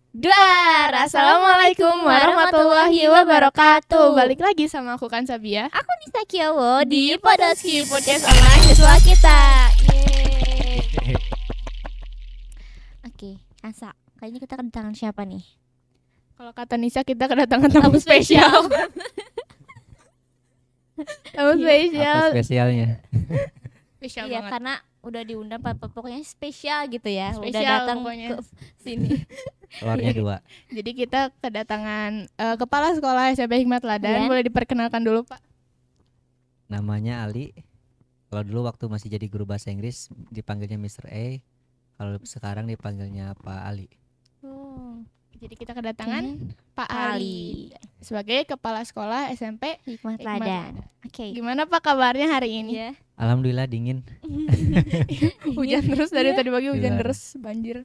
Duar, assalamualaikum warahmatullahi wabarakatuh. Balik lagi sama aku kan Sabia Aku Nisa Kiowo di Podoski Podcast Online Siswa Kita. Yeay. Oke, Asa, kayaknya kita kedatangan siapa nih? Kalau kata Nisa kita kedatangan tamu spesial. Tamu spesial. Apa spesialnya? Spesial Iya, banget. karena udah diundang pokoknya spesial gitu ya. Udah Spesial datang pokoknya. ke sini. Telurnya dua. Jadi kita kedatangan Kepala Sekolah SMP Hikmat Ladan. Iya. Boleh diperkenalkan dulu, Pak? Namanya Ali. Kalau dulu waktu masih jadi guru bahasa Inggris dipanggilnya Mr. A. Kalau sekarang dipanggilnya Pak Ali. Oh, Jadi kita kedatangan Pak Ali Ali sebagai Kepala Sekolah SMP Hikmat Hikmat Ladan. Ladan. Oke. Gimana Pak kabarnya hari ini? Iya. Alhamdulillah dingin. Hujan terus dari Iya. tadi pagi hujan Gila. terus, banjir.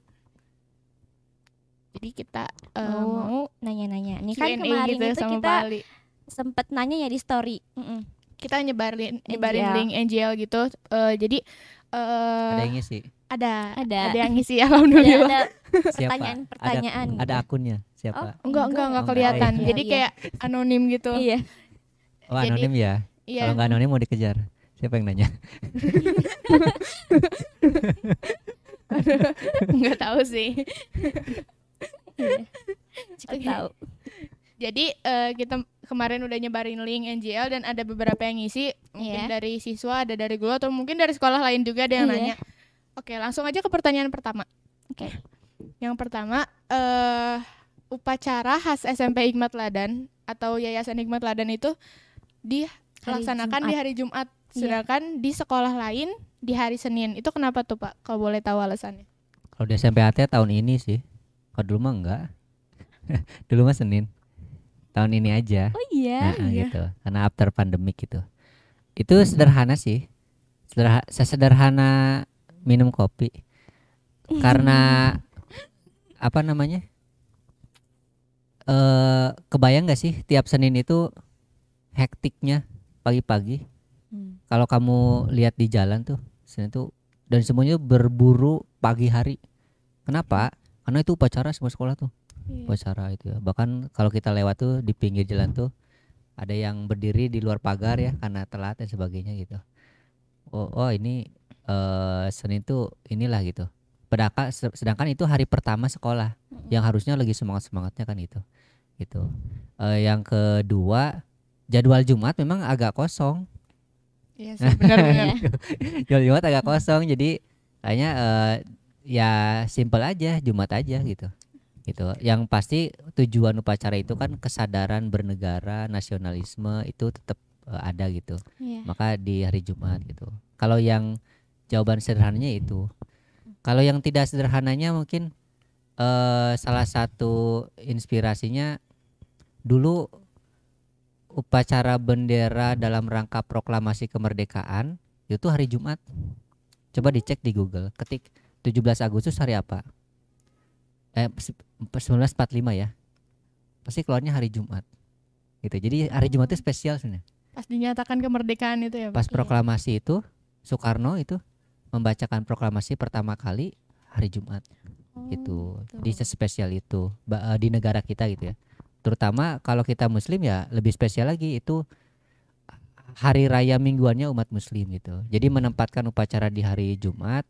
Jadi kita Oh, mau nanya-nanya. Nih kan Q&A kemarin gitu itu sama kita Pak Ali. sempet nanya ya di story. Kita nyebarin NGL. link NGL gitu. Jadi Ada yang ngisi. ada Ada. yang ngisi Ada, alhamdulillah. ada Siapa? pertanyaan-pertanyaan. Ada akunnya. Siapa? Enggak Oh, kelihatan. enggak. Jadi Iya. kayak anonim gitu. Iya. Oh, Jadi- anonim ya. Iya. Kalau nggak anonim mau dikejar. Siapa yang nanya? Enggak tahu sih. Iya. Cukup Oke. tahu. Jadi kita kemarin udah nyebarin link NGL dan ada beberapa yang ngisi, mungkin Iya. dari siswa, ada dari guru atau mungkin dari sekolah lain juga ada yang Iya. nanya. Oke, langsung aja ke pertanyaan pertama. Oke. Yang pertama, upacara khas SMP Hikmat Ladan atau Yayasan Hikmat Ladan itu dilaksanakan di hari Jumat, sedangkan di sekolah lain di hari Senin. Itu kenapa tuh Pak? Kalau boleh tahu alasannya? Kalau di SMP AT tahun ini sih. Kalau dulu mah enggak. Dulu mah Senin. Tahun ini aja. Oh iya. Nah, gitu. Karena after pandemic gitu. Itu sederhana sih. Sesederhana minum kopi. Karena apa namanya? Kebayang gak sih tiap Senin itu hektiknya pagi-pagi. Kalau kamu lihat di jalan tuh, Senin tuh dan semuanya berburu pagi hari. Kenapa? Karena itu upacara semua sekolah tuh. Upacara itu ya. Bahkan kalau kita lewat tuh di pinggir jalan tuh ada yang berdiri di luar pagar ya karena telat dan sebagainya gitu. Oh ini Senin tuh inilah gitu. Sedangkan itu hari pertama sekolah yang harusnya lagi semangatnya kan itu. Gitu. Yang kedua, jadwal Jumat memang agak kosong. Iya sih, benar-benar. Jadwal Jumat agak kosong jadi kayaknya ya simple aja Jumat aja gitu. Yang pasti tujuan upacara itu kan kesadaran bernegara, nasionalisme itu tetap ada gitu. Iya. Maka di hari Jumat gitu. Kalau yang jawaban sederhananya itu. Kalau yang tidak sederhananya mungkin salah satu inspirasinya dulu upacara bendera dalam rangka proklamasi kemerdekaan itu hari Jumat. Coba dicek di Google, ketik 17 Agustus hari apa? 1945 ya. Pasti keluarnya hari Jumat. Gitu. Jadi hari Jumat itu spesial sebenarnya. Pas dinyatakan kemerdekaan itu ya Pak? Pas proklamasi itu Soekarno itu membacakan proklamasi pertama kali hari Jumat gitu. Jadi sespesial itu di negara kita gitu ya. Terutama kalau kita muslim ya lebih spesial lagi itu hari raya mingguannya umat muslim gitu. Jadi menempatkan upacara di hari Jumat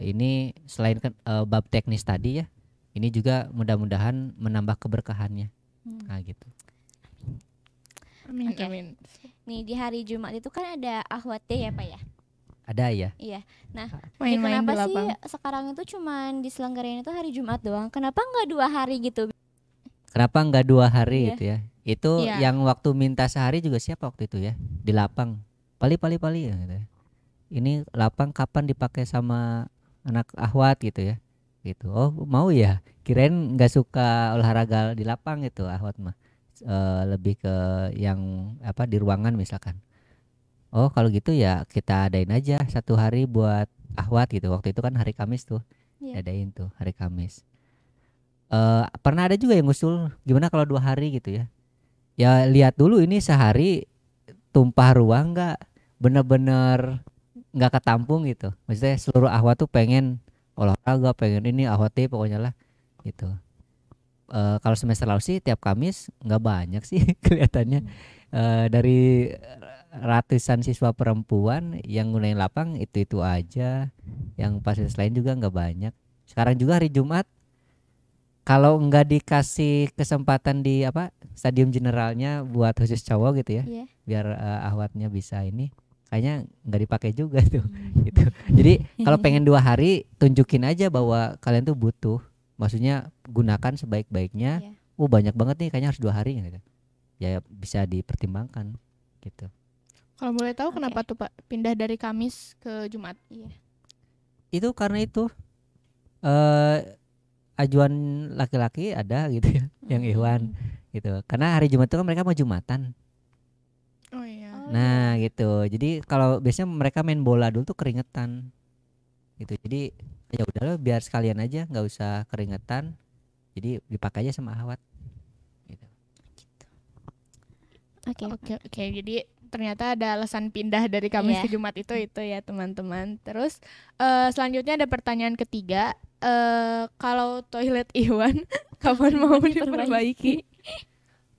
ini selain bab teknis tadi ya, ini juga mudah-mudahan menambah keberkahannya. Nah gitu. Amin, Oke. amin. Nih di hari Jumat itu kan ada Ahwat Day ya Pak ya? Ada ya. Iya. Nah, Main-main di kenapa sih lapang. sekarang itu cuman diselenggarain itu hari Jumat doang? Kenapa nggak 2 hari gitu? Kenapa enggak 2 hari Iya. gitu ya? Itu Iya. yang waktu minta sehari juga siapa waktu itu ya? Di lapang. Pali ya gitu ya. Ini lapang kapan dipakai sama anak Ahwat gitu ya? Gitu. Oh, mau ya? Kirain enggak suka olahraga di lapang gitu Ahwat mah. Lebih ke yang apa di ruangan misalkan. Oh, kalau gitu ya kita adain aja 1 hari buat Ahwat gitu. Waktu itu kan hari Kamis tuh. Iya. Adain tuh hari Kamis. Pernah ada juga yang ngusul gimana kalau 2 hari gitu ya. Ya lihat dulu ini sehari tumpah ruang nggak, bener-bener nggak ketampung gitu. Maksudnya seluruh Ahwat tuh pengen olahraga, pengen ini Ahwat deh pokoknya lah gitu. kalau semester lalu sih tiap Kamis nggak banyak sih kelihatannya. Dari ratusan siswa perempuan yang gunain lapang itu aja, yang fasilitas lain juga nggak banyak. Sekarang juga hari Jumat kalau nggak dikasih kesempatan di stadium generalnya buat khusus cowok gitu ya, Iya. biar ahwatnya bisa ini, kayaknya nggak dipakai juga tuh gitu. Jadi kalau pengen 2 hari tunjukin aja bahwa kalian tuh butuh, maksudnya gunakan sebaik-baiknya. Iya. Banyak banget nih, kayaknya harus 2 hari gitu. Ya bisa dipertimbangkan gitu. Kalau boleh tahu Oke. kenapa tuh Pak pindah dari Kamis ke Jumat? Iya. Itu karena itu ajuan laki-laki ada gitu ya, yang Ikhwan gitu. Karena hari Jumat itu kan mereka mau Jumatan. Oh iya. Nah gitu. Jadi kalau biasanya mereka main bola dulu tuh keringetan gitu. Jadi ya udahlah biar sekalian aja, nggak usah keringetan. Jadi dipakai aja sama ahwat. Gitu. Oke. Jadi ternyata ada alasan pindah dari Kamis Iya. ke Jumat itu ya teman-teman. Terus selanjutnya ada pertanyaan ketiga. Kalau toilet Iwan kapan mau diperbaiki?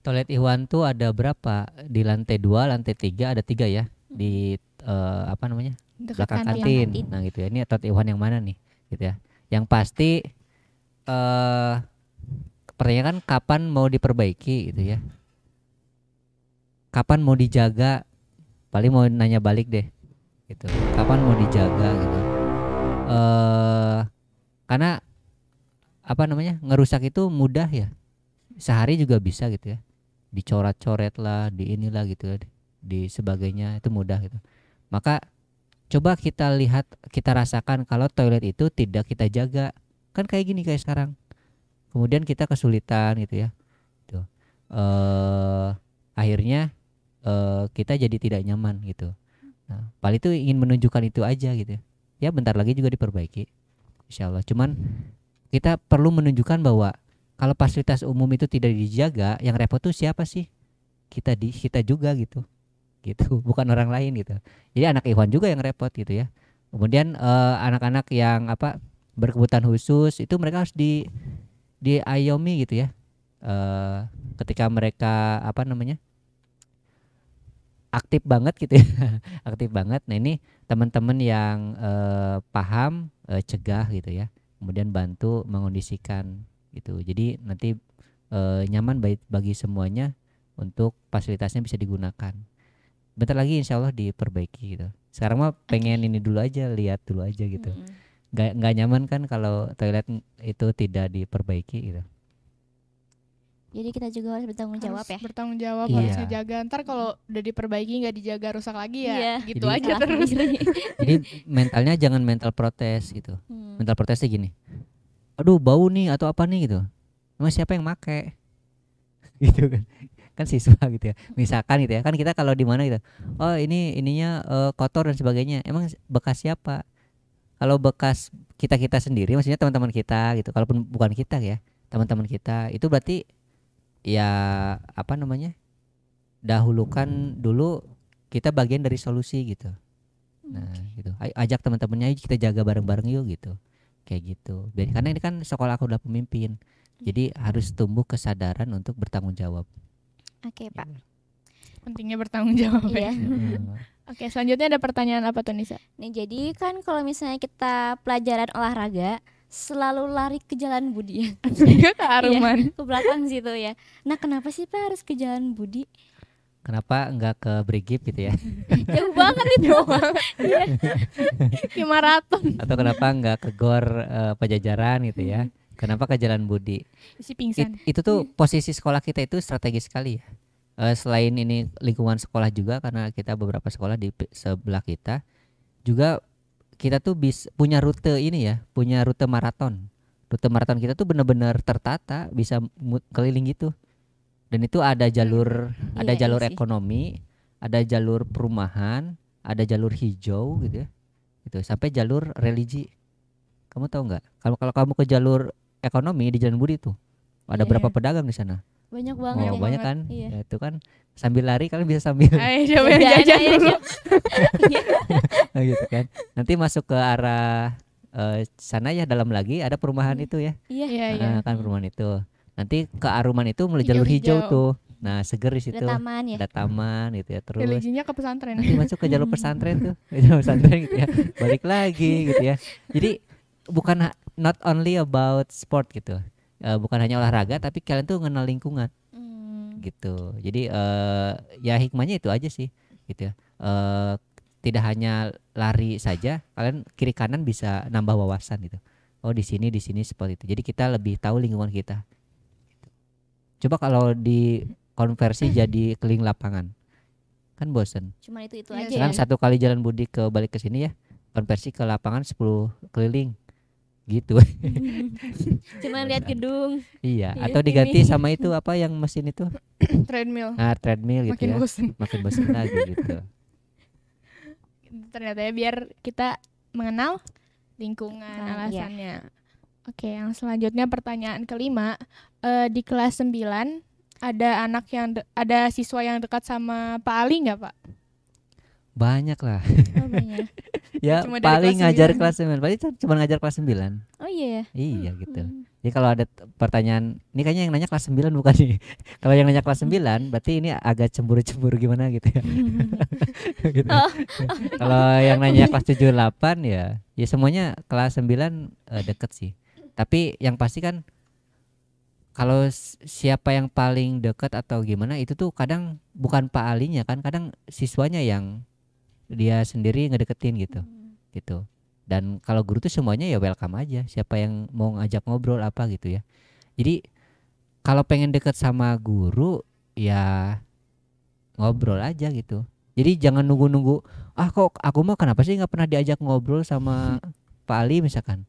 Toilet Ikhwan tuh ada berapa? Di lantai 2, lantai 3 ada 3 ya. Di Dekat belakang kantin. kantin. Nah gitu ya. Ini toilet Ikhwan yang mana nih? Gitu ya. Yang pasti pertanyaan kan kapan mau diperbaiki gitu ya. Kapan mau dijaga? Paling mau nanya balik deh. Gitu. Kapan mau dijaga gitu. Karena ngerusak itu mudah ya. Sehari juga bisa gitu ya. Dicoret-coret lah, di inilah gitu ya, di sebagainya, itu mudah gitu. Maka coba kita lihat, kita rasakan kalau toilet itu tidak kita jaga. Kan kayak gini kayak sekarang. Kemudian kita kesulitan gitu ya. Tuh. Akhirnya kita jadi tidak nyaman gitu. Nah, paling itu ingin menunjukkan itu aja gitu. Ya bentar lagi juga diperbaiki. Insyaallah. Cuman kita perlu menunjukkan bahwa kalau fasilitas umum itu tidak dijaga, yang repot tuh siapa sih? Kita juga gitu. Bukan orang lain gitu. Jadi anak Ikhwan juga yang repot gitu ya. Kemudian anak-anak yang berkebutuhan khusus itu mereka harus diayomi gitu ya. Ketika mereka aktif banget gitu ya. Aktif banget. Nah ini teman-teman yang paham, cegah gitu ya. Kemudian bantu mengondisikan gitu. Jadi nanti nyaman bagi semuanya untuk fasilitasnya bisa digunakan. Bentar lagi insya Allah diperbaiki gitu. Sekarang mah pengen ini dulu aja, lihat dulu aja gitu. Nggak nyaman kan kalau toilet itu tidak diperbaiki gitu. Jadi kita juga harus bertanggung jawab Harus ya. bertanggung jawab, Iya. harus ngejaga. Ntar kalau udah diperbaiki nggak dijaga rusak lagi ya, Iya. gitu Jadi- aja Salah terus. sendiri. Jadi mentalnya jangan mental protes gitu. Mental protesnya gini. Aduh bau nih atau apa nih gitu. Emang siapa yang make? Gitu kan. Kan siswa gitu ya. Misalkan gitu ya. Kan kita kalau di mana gitu. Oh ininya kotor dan sebagainya. Emang bekas siapa? Kalau bekas kita sendiri, maksudnya teman-teman kita gitu. Kalaupun bukan kita ya, teman-teman kita, itu berarti ya dahulukan dulu kita bagian dari solusi gitu. Nah gitu. Ajak teman-temannya, ayo kita jaga bareng-bareng yuk gitu. Kayak gitu. Karena ini kan sekolah aku udah pemimpin. Jadi harus tumbuh kesadaran untuk bertanggung jawab. Oke, Pak. Pentingnya bertanggung jawab ya. Iya. Oke, selanjutnya ada pertanyaan apa tuh Nisa? Nih jadi kan kalau misalnya kita pelajaran olahraga selalu lari ke Jalan Budi. Juga ke Aruman. Ke belakang situ ya. Nah, kenapa sih Pak harus ke Jalan Budi? Kenapa enggak ke Brigip gitu ya? Jauh banget itu. Di maraton. Atau kenapa enggak ke Gor Pajajaran gitu ya? Kenapa ke Jalan Budi? Si pingsan. Itu tuh posisi sekolah kita itu strategis sekali ya. Selain ini lingkungan sekolah juga, karena kita beberapa sekolah di sebelah kita juga, kita tuh punya rute ini ya, punya rute maraton. Rute maraton kita tuh benar-benar tertata, bisa keliling gitu. Dan itu ada jalur Iya sih. ekonomi, ada jalur perumahan, ada jalur hijau gitu ya. Gitu, sampai jalur religi. Kamu tahu nggak? Kalau kamu ke jalur ekonomi di Jalan Budi tuh ada Iya, berapa iya. pedagang di sana? Banyak banget ya. Banyak kan? Iya. Ya, itu kan sambil lari kalian bisa sambil Ayo siapa yang Jajan, jajan ayo, dulu? Nah, gitu kan. Nanti masuk ke arah sana ya, dalam lagi ada perumahan itu ya. Iya. Iya, iya. Kan perumahan itu. Nanti ke Aruman itu mulai jalur hijau tuh. Nah, seger di situ. Ada taman ya. Ada taman gitu ya. Terus Religinya ke pesantren. nanti masuk ke jalur pesantren tuh. Ke jalur pesantren gitu ya. Balik lagi gitu ya. Jadi bukan not only about sport gitu. Bukan hanya olahraga tapi kalian tuh mengenal lingkungan gitu. Jadi ya hikmahnya itu aja sih gitu ya. Tidak hanya lari saja, kalian kiri kanan bisa nambah wawasan gitu. Oh di sini seperti itu. Jadi kita lebih tahu lingkungan kita. Coba kalau dikonversi jadi keliling lapangan, kan bosen. Cuman itu Iya, aja Sekarang ya. 1 kali jalan balik ke sini ya, konversi ke lapangan 10 keliling gitu. Cuman lihat gedung. Iya, Iya, atau diganti ini. sama itu apa yang mesin itu? Treadmill. Treadmill gitu Makin ya. bosen. Makin bosan lagi gitu. Ternyata ya biar kita mengenal lingkungan Iya. alasannya. Oke, yang selanjutnya pertanyaan kelima. Di kelas 9 ada ada siswa yang dekat sama Pak Ali nggak, Pak? Banyak lah. Oh, banyak. Ya Cuma dari paling kelas ngajar 9. kelas 9. Paling cuma ngajar kelas 9. Oh iya ya. Iya gitu. Jadi kalau ada pertanyaan, ini kayaknya yang nanya kelas 9 bukan nih. Kalau yang nanya kelas 9 berarti ini agak cemburu-cemburu gimana gitu ya. Gitu. Oh. Kalau yang nanya kelas 7 8 ya semuanya kelas 9 deket sih. Tapi yang pasti kan kalau siapa yang paling deket atau gimana itu tuh kadang bukan Pak Alinya kan, kadang siswanya yang dia sendiri ngedeketin gitu. Gitu. Dan kalau guru tuh semuanya ya welcome aja, siapa yang mau ngajak ngobrol apa gitu ya. Jadi kalau pengen deket sama guru ya ngobrol aja gitu. Jadi jangan nunggu-nunggu, kok aku mah kenapa sih nggak pernah diajak ngobrol sama Pak Ali misalkan.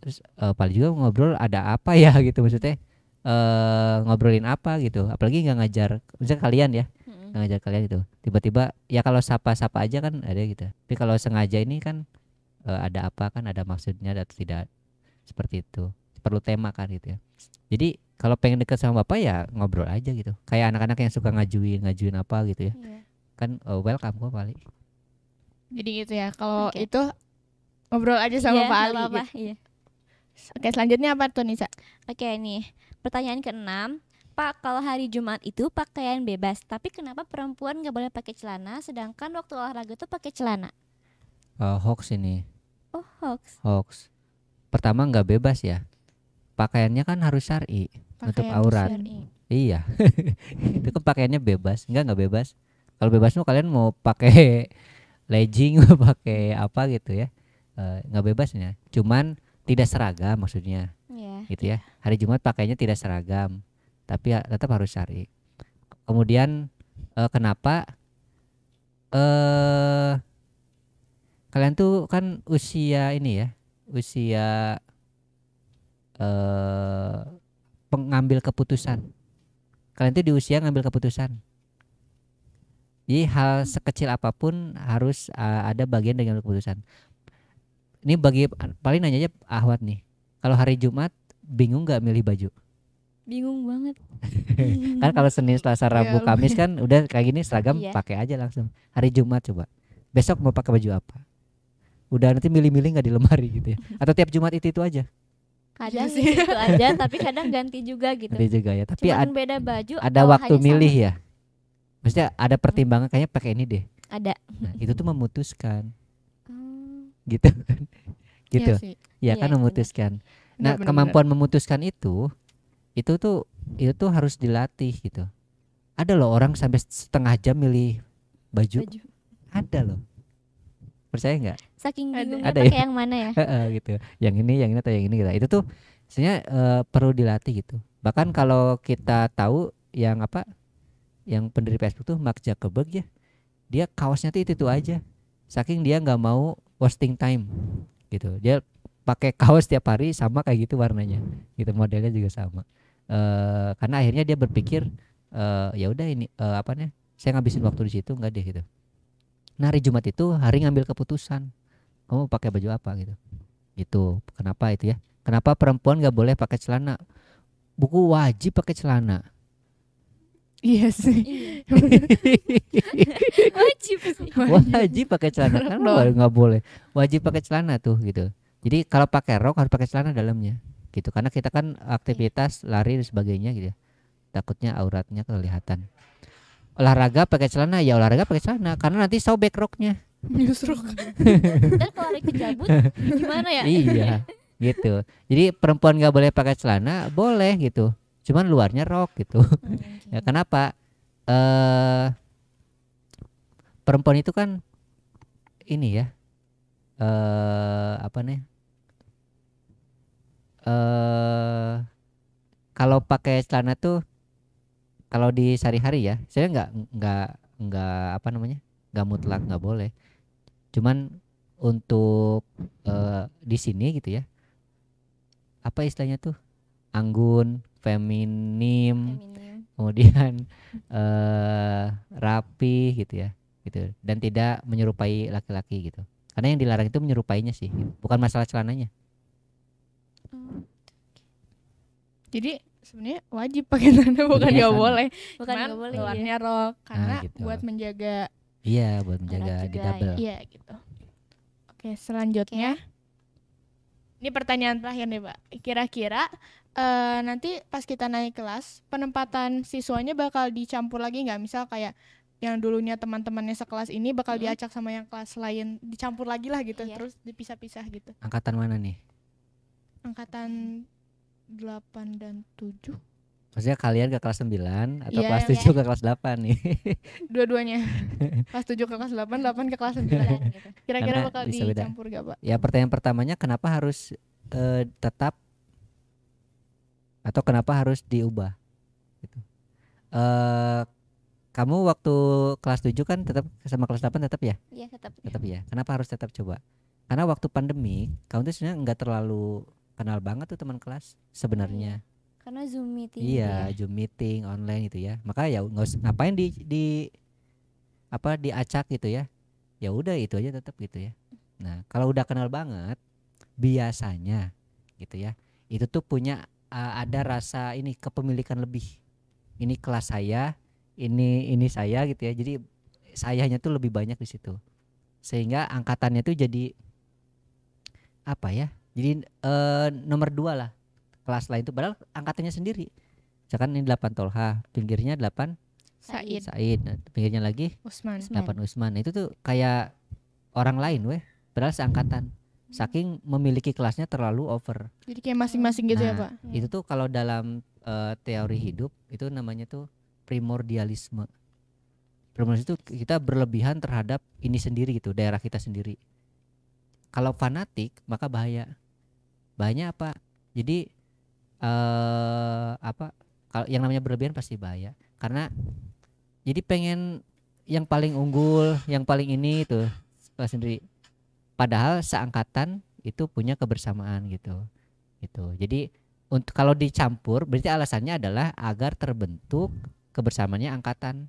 Terus Pak Ali juga ngobrol ada apa ya gitu, maksudnya ngobrolin apa gitu. Apalagi nggak ngajar, misalnya kalian ya, nggak ngajar kalian gitu. Tiba-tiba ya kalau sapa-sapa aja kan ada gitu. Tapi kalau sengaja ini kan ada apa kan, ada maksudnya atau tidak, seperti itu. Perlu tema kan gitu ya. Jadi kalau pengen deket sama bapak ya ngobrol aja gitu. Kayak anak-anak yang suka ngajuin apa gitu ya. Iya. Kan welcome kok Pak Ali. Jadi gitu ya. Kalau Oke. itu ngobrol aja sama Iya, Pak nggak Ali. apa-apa, gitu. iya. Oke, selanjutnya apa tuh Nisa? Oke nih, pertanyaan ke-6. Pak, kalau hari Jumat itu pakaian bebas, tapi kenapa perempuan nggak boleh pakai celana, sedangkan waktu olahraga tuh pakai celana? Hoax ini, Oh, hoax. hoax. Pertama nggak bebas ya. Pakaiannya kan harus syar'i, nutup Pakaian aurat. syar'i. Iya. Itu kan pakaiannya bebas. Nggak bebas. Kalau bebas mau kalian mau pakai legging, mau pakai apa gitu ya. Nggak bebasnya. Cuman tidak seragam maksudnya. Iya. Gitu ya. Hari Jumat pakainya tidak seragam, tapi tetap harus syar'i. Kemudian kenapa kalian tuh kan usia ini ya, usia pengambil keputusan. Kalian tuh di usia ngambil keputusan. Jadi hal sekecil apapun harus ada bagian dari ngambil keputusan. Ini bagi paling nanya aja Ahwat nih. Kalau hari Jumat bingung nggak milih baju? Bingung banget. Kan kalau Senin, Selasa, Rabu, Iya, Kamis kan udah kayak gini seragam, Iya. pakai aja langsung. Hari Jumat coba. Besok mau pakai baju apa? Udah nanti milih-milih nggak di lemari gitu ya. Atau tiap Jumat itu aja. Kadang Iya sih. itu aja, tapi kadang ganti juga gitu. Ada juga ya. Tapi Cuman beda baju. ada atau waktu hanya milih sama? ya. Maksudnya ada pertimbangan kayaknya pakai ini deh. Ada. Nah, itu tuh memutuskan Oh, gitu. Gitu. Iya sih. Ya Iya, kan benar. memutuskan. Nah, Benar-benar. kemampuan memutuskan itu tuh harus dilatih gitu. Ada loh orang sampai setengah jam milih baju. baju. Ada loh. Percaya nggak? Saking Ada. bingungnya Ada pakai ya? yang mana ya? Gitu. Yang ini atau yang ini gitu. Itu tuh sebenarnya perlu dilatih gitu. Bahkan kalau kita tahu yang apa, yang pendiri Facebook tuh Mark Zuckerberg ya, dia kaosnya tuh itu aja. Saking dia nggak mau wasting time gitu. Dia pakai kaos tiap hari sama kayak gitu warnanya, gitu modelnya juga sama. Karena akhirnya dia berpikir ya udah ini apa nih, saya ngabisin waktu di situ nggak deh gitu. Nah hari Jumat itu hari ngambil keputusan, kamu mau pakai baju apa gitu. Gitu. Kenapa itu ya? Kenapa perempuan nggak boleh pakai celana? Buku wajib pakai celana. Iya sih. Wajib sih. Wajib pakai celana kan Loh. nggak boleh. Wajib pakai celana tuh gitu. Jadi kalau pakai rok harus pakai celana dalamnya. gitu, karena kita kan aktivitas lari dan sebagainya gitu ya, takutnya auratnya kelihatan. Olahraga pakai celana, ya olahraga pakai celana karena nanti sobek roknya. Justru Dan kalau lari kejabut gimana ya? Iya gitu. Jadi perempuan nggak boleh pakai celana, boleh gitu, cuman luarnya rok gitu. Ya kenapa? Perempuan itu kan ini ya, apa nih? Kalau pakai celana tuh, kalau di sehari-hari ya, saya nggak apa namanya, nggak mutlak nggak boleh. Cuman untuk di sini gitu ya, apa istilahnya tuh, anggun, feminim, kemudian rapi gitu ya, gitu, dan tidak menyerupai laki-laki gitu. Karena yang dilarang itu menyerupainya sih, bukan masalah celananya. jadi sebenarnya wajib pakai celana, bukan Iya nggak kan? boleh. Bukan Cuman nggak boleh. luarnya rok karena gitu. buat menjaga. Iya, buat menjaga Aurat di juga, double. Iya gitu. Oke, selanjutnya ini pertanyaan terakhir nih Pak. Kira-kira nanti pas kita naik kelas, penempatan siswanya bakal dicampur lagi nggak? Misal kayak yang dulunya teman-temannya sekelas ini bakal diacak sama yang kelas lain, dicampur lagi lah gitu, Iya. terus dipisah-pisah gitu. Angkatan mana nih? Angkatan 8 dan 7 Maksudnya kalian ke kelas 9 atau Iya, kelas iya. 7 ke kelas 8 nih? dua-duanya. Kelas 7 ke kelas 8, 8 ke kelas 9 gitu. Kira-kira Karena bakal bisa beda. dicampur gak Pak? Ya pertanyaan pertamanya, kenapa harus tetap atau kenapa harus diubah gitu. Kamu waktu kelas 7 kan tetap sama kelas 8 tetap ya? Iya, tetap. Tetap ya. Kenapa harus tetap coba? Karena waktu pandemi kamu tuh sebenarnya nggak terlalu kenal banget tuh teman kelas sebenarnya. Karena Zoom meeting. Iya, Zoom meeting online gitu ya. Maka ya nggak usah, ngapain di apa diacak gitu ya. Ya udah itu aja tetap gitu ya. Nah, kalau udah kenal banget biasanya gitu ya, itu tuh punya ada rasa ini kepemilikan lebih. Ini kelas saya, ini saya gitu ya. Jadi sayanya tuh lebih banyak di situ. Sehingga angkatannya tuh jadi apa ya? Jadi nomor 2 lah kelas lain itu, padahal angkatannya sendiri. Misalkan ini 8 Tolha, pinggirnya 8 Said, Said, nah, pinggirnya lagi Usman. 8 Usman. Nah, itu tuh kayak orang lain weh, padahal seangkatan. Saking memiliki kelasnya terlalu over. Jadi kayak masing-masing gitu ya Nah, Pak? itu tuh kalau dalam teori hidup itu namanya tuh primordialisme. Primordialisme itu kita berlebihan terhadap ini sendiri gitu, daerah kita sendiri. Kalau fanatik maka bahaya. Bahayanya apa? Jadi apa? Kalau yang namanya berlebihan pasti bahaya. Karena jadi pengen yang paling unggul, yang paling ini itu kelas sendiri. Padahal seangkatan itu punya kebersamaan gitu. Gitu. Jadi untuk kalau dicampur berarti alasannya adalah agar terbentuk kebersamaannya angkatan,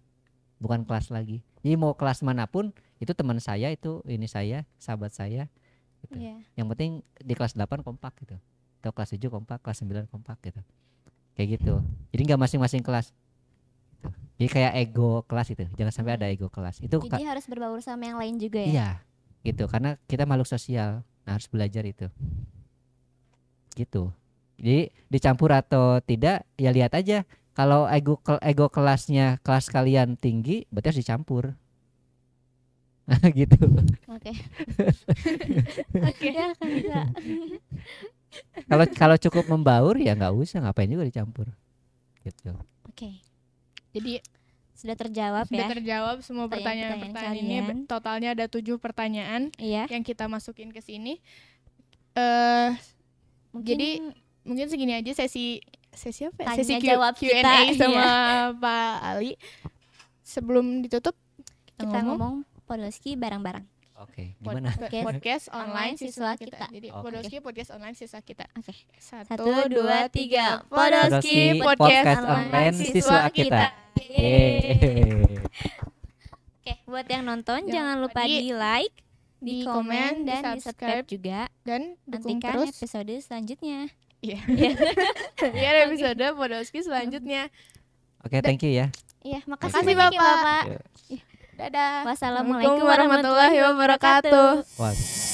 bukan kelas lagi. Jadi mau kelas manapun itu teman saya, itu ini saya, sahabat saya gitu. Iya. Yang penting di kelas 8 kompak gitu. Atau kelas 7 kompak, kelas 9 kompak gitu. Kayak gitu. Jadi enggak masing-masing kelas. Gitu. Jadi kayak ego kelas itu. Jangan sampai ada ego kelas. Itu Jadi harus berbaur sama yang lain juga ya. iya. Gitu. Karena kita makhluk sosial. Nah, harus belajar itu. Gitu. Jadi dicampur atau tidak ya lihat aja. Kalau ego kelasnya kelas kalian tinggi, berarti harus dicampur. Gitu. Oke. Oke. Ya kan bisa. Kalau cukup membaur ya nggak usah, ngapain juga dicampur. Gitu. Oke. Jadi Sudah terjawab sudah ya. terjawab semua Pertanyaan-pertanyaan pertanyaan ini. kalian. Totalnya ada 7 pertanyaan Iya. yang kita masukin ke sini. Mungkin Jadi mungkin segini aja sesi apa ya? Tanya Sesi jawab Q&A kita, sama iya. Pak Ali. Sebelum ditutup kita ngomong Podolski bareng-bareng. Oke, gimana? podcast online siswa kita. Jadi Oke. Podolski podcast online siswa kita. Oke. 1, 2, 3. Podolski podcast online siswa kita. Yeay. Oke, buat yang nonton Jangan jangan lupa lupa di like, di di komen komen, dan di di subscribe juga. Dan dukung Nantikan terus. episode selanjutnya. Iya. Iya, ada episode Podolski selanjutnya. Oke, thank you ya. Iya, makasih Makasih, banyak ya, Bapak. Bapak. Yuk. Dadah. Wassalamualaikum Assalamualaikum warahmatullahi wabarakatuh. Wah.